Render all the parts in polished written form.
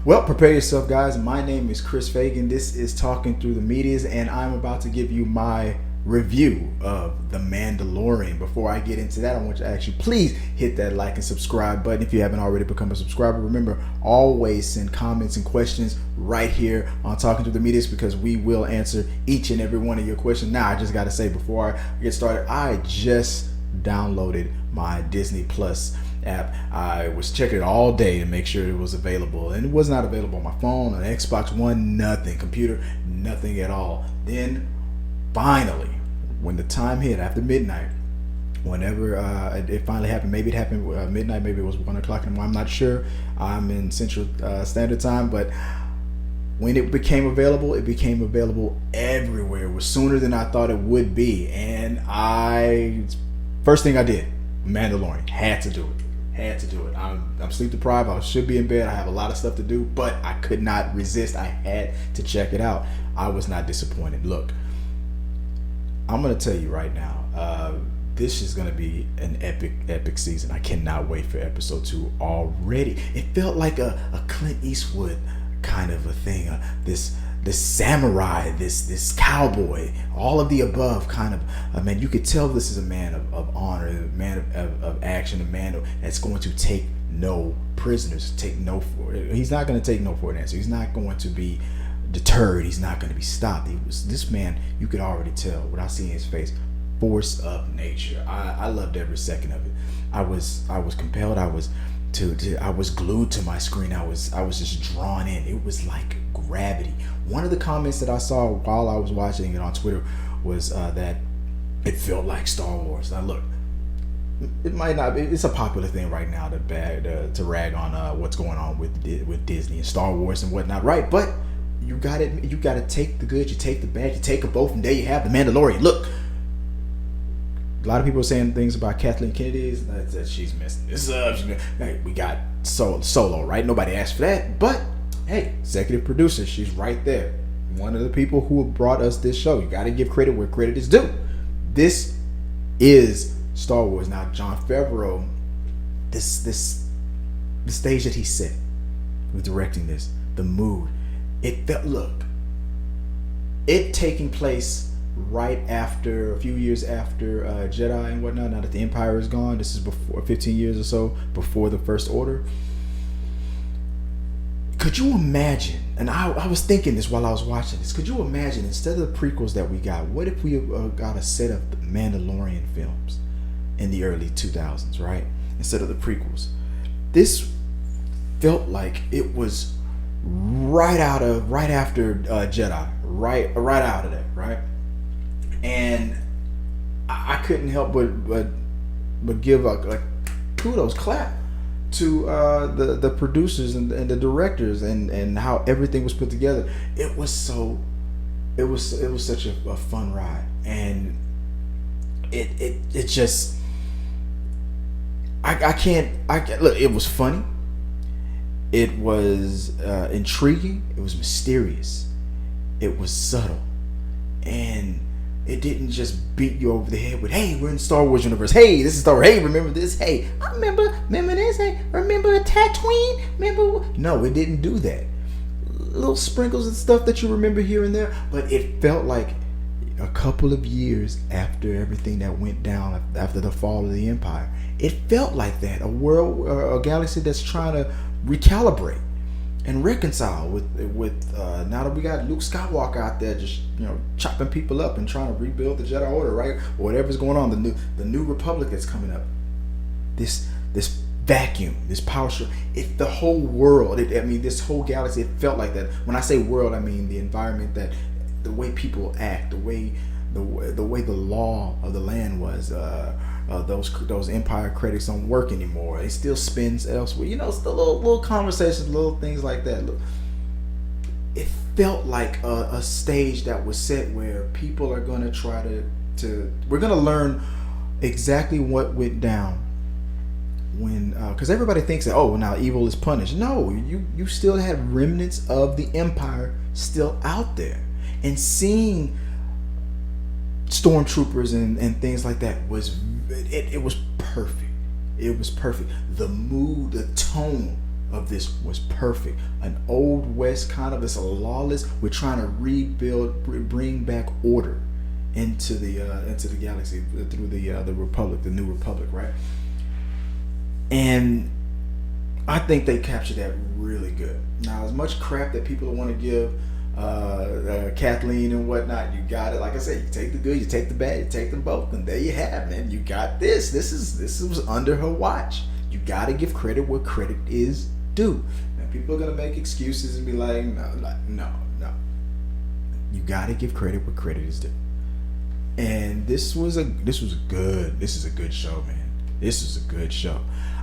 Well, prepare yourself, guys. My name is Chris Fagan. This is Talking Through the Medias, and I'm about to give you my review of The Mandalorian. Before I get into that, I want you to actually please hit that like and subscribe button if you haven't already become a subscriber. Remember, always send comments and questions right here on Talking Through the Medias because we will answer each and every one of your questions. Now, I just got to say before I get started, I just downloaded my Disney Plus app. I was checking it all day to make sure it was available, and it was not available on my phone, on Xbox One, nothing, computer, nothing at all. Then finally, when the time hit after midnight, whenever it finally happened, maybe it happened midnight, maybe it was 1 o'clock in the morning, I'm not sure. I'm in Central Standard Time, but when it became available everywhere. It was sooner than I thought it would be, and first thing I did, Mandalorian, had to do it. I'm sleep deprived. I should be in bed. I have a lot of stuff to do, but I could not resist. I had to check it out. I was not disappointed. Look, I'm going to tell you right now, this is going to be an epic season. I cannot wait for episode 2 already. It felt like a Clint Eastwood kind of a thing. This samurai, this cowboy, all of the above kind of. Man, you could tell this is a man of honor, a man of action, a man that's going to take no prisoners, he's not going to take no for an answer. He's not going to be deterred. He's not going to be stopped. This man, you could already tell without seeing his face, force of nature. I loved every second of it. I was compelled. I was glued to my screen. I was just drawn in. It was like gravity. One of the comments that I saw while I was watching it on Twitter was that it felt like Star Wars. Now look, it might not be. It's a popular thing right now to rag on what's going on with Disney and Star Wars and whatnot, right? But you got to take the good, you take the bad, you take them both, and there you have the Mandalorian. Look, a lot of people are saying things about Kathleen Kennedy that she's messing this up. Hey, we got Solo, right? Nobody asked for that, but hey, executive producer, she's right there. One of the people who brought us this show. You got to give credit where credit is due. This is Star Wars. Now, Jon Favreau, the stage that he set with directing this, the mood, it taking place right after, a few years after Jedi and whatnot. Now that the Empire is gone, this is before 15 years or so before the First Order. Could you imagine, and I was thinking this while I was watching this, could you imagine, instead of the prequels that we got, what if we got a set of the Mandalorian films in the early 2000s, right? Instead of the prequels. This felt like it was right after Jedi, right out of that, right? And I couldn't help but give a kudos clap to the producers and the directors and how everything was put together. It was such a fun ride, and it just I can't look. It was funny. It was intriguing. It was mysterious. It was subtle, and it didn't just beat you over the head with, hey, we're in the Star Wars universe. Hey, this is Star Wars. Hey, remember this? Hey, I remember this. Hey, remember Tatooine? Remember? No, it didn't do that. Little sprinkles and stuff that you remember here and there, but it felt like a couple of years after everything that went down, after the fall of the Empire. It felt like that. A galaxy that's trying to recalibrate and reconcile with now that we got Luke Skywalker out there just chopping people up and trying to rebuild the Jedi Order, right? Or whatever's going on, the new Republic that's coming up. This vacuum, this power struggle, the whole world. This whole galaxy. It felt like that. When I say world, I mean the environment, that the way people act, the way the law of the land was. Those Empire credits don't work anymore. It still spins elsewhere. It's the little conversations, little things like that. Look, it felt like a stage that was set where people are going to try to. We're going to learn exactly what went down when, because everybody thinks that now evil is punished. No, you still had remnants of the Empire still out there, and seeing stormtroopers and things like that it was perfect. It was perfect. The mood, the tone of this was perfect. An old west kind of, it's a lawless. We're trying to rebuild, bring back order into the galaxy through the Republic, the New Republic, right? And I think they captured that really good. Now, as much crap that people want to give Kathleen and whatnot, you got it. Like I said, you take the good, you take the bad, you take them both, and there you have it. And you got this. This was under her watch. You got to give credit where credit is due. And people are gonna make excuses and be like, no. You got to give credit where credit is due. And this is a good show, man. This is a good show.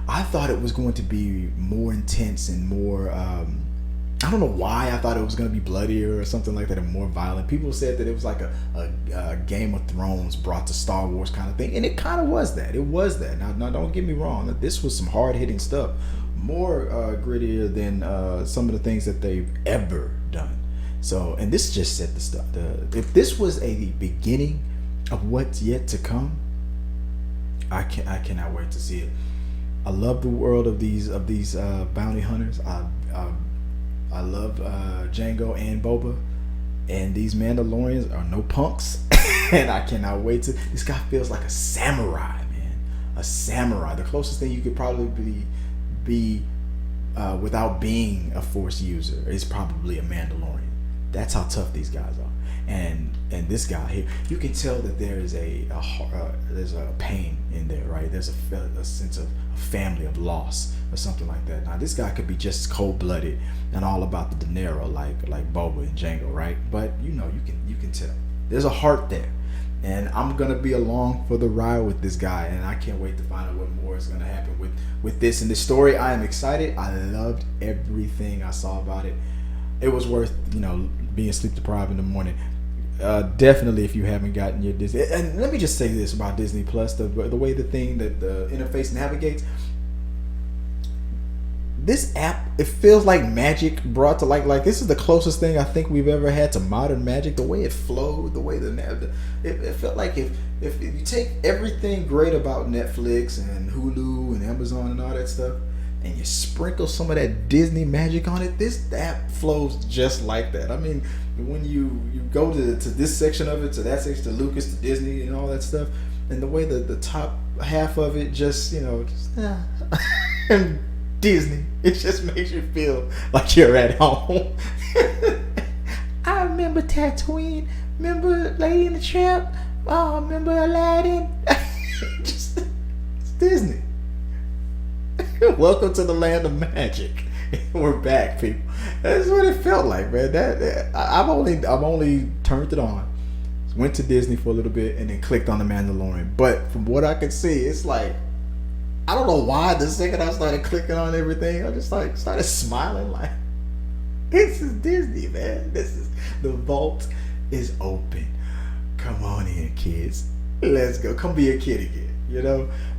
I thought it was going to be more intense and more. I don't know why I thought it was going to be bloodier or something like that, and more violent. People said that it was like a Game of Thrones brought to Star Wars kind of thing, and it kind of was that. It was that. Now don't get me wrong. This was some hard hitting stuff, more grittier than some of the things that they've ever done. So, and this just set the stuff. If this was a beginning of what's yet to come, I cannot wait to see it. I love the world of these bounty hunters. I love Jango and Boba, and these Mandalorians are no punks. And I cannot wait to. This guy feels like a samurai, man. A samurai. The closest thing you could probably be without being a Force user is probably a Mandalorian. That's how tough these guys are. And this guy here, you can tell that there is there's a pain in there, right? There's a sense of family, of loss, or something like that. Now this guy could be just as cold-blooded and all about the dinero, like Boba and Jango, right? But you can tell there's a heart there, and I'm gonna be along for the ride with this guy, and I can't wait to find out what more is gonna happen with this and this story. I am excited. I loved everything I saw about it. It was worth being sleep deprived in the morning. Definitely, if you haven't gotten your Disney, and let me just say this about Disney Plus: the way the interface navigates. This app, it feels like magic brought to like this is the closest thing I think we've ever had to modern magic. The way it flowed, the way it felt like if you take everything great about Netflix and Hulu and Amazon and all that stuff, and you sprinkle some of that Disney magic on it, this app flows just like that. I mean, when you go to this section of it, to that section, to Lucas, to Disney, and all that stuff, and the way the top half of it just and Disney, it just makes you feel like you're at home. I remember Tatooine, remember Lady in the Tramp, remember Aladdin. It's Disney. Welcome to the land of magic. We're back, people. That's what it felt like, man. I've only turned it on, went to Disney for a little bit, and then clicked on the Mandalorian. But from what I could see, it's like, I don't know why. The second I started clicking on everything, I just started smiling like, this is Disney, man. The vault is open. Come on in, kids. Let's go. Come be a kid again.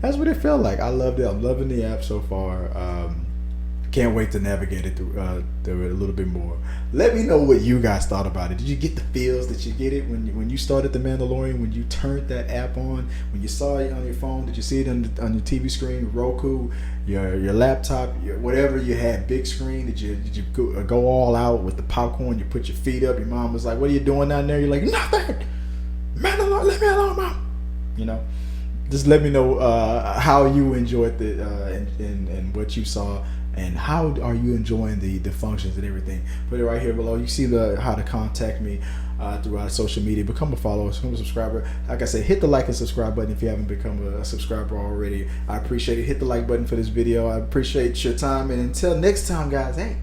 That's what it felt like. I loved it. I'm loving the app so far. Can't wait to navigate it through it a little bit more. Let me know what you guys thought about it. Did you get the feels? Did you get it when you started The Mandalorian? When you turned that app on? When you saw it on your phone? Did you see it on your TV screen, Roku, your laptop, whatever you had, big screen? Did you go all out with the popcorn? You put your feet up. Your mom was like, "What are you doing down there?" You're like, "Nothing. Mandalorian, let me alone, mom." Just let me know how you enjoyed it and what you saw, and how are you enjoying the functions and everything. Put it right here below. You see how to contact me throughout social media. Become a follower, become a subscriber. Like I said, hit the like and subscribe button if you haven't become a subscriber already. I appreciate it. Hit the like button for this video. I appreciate your time, and until next time, guys, hey,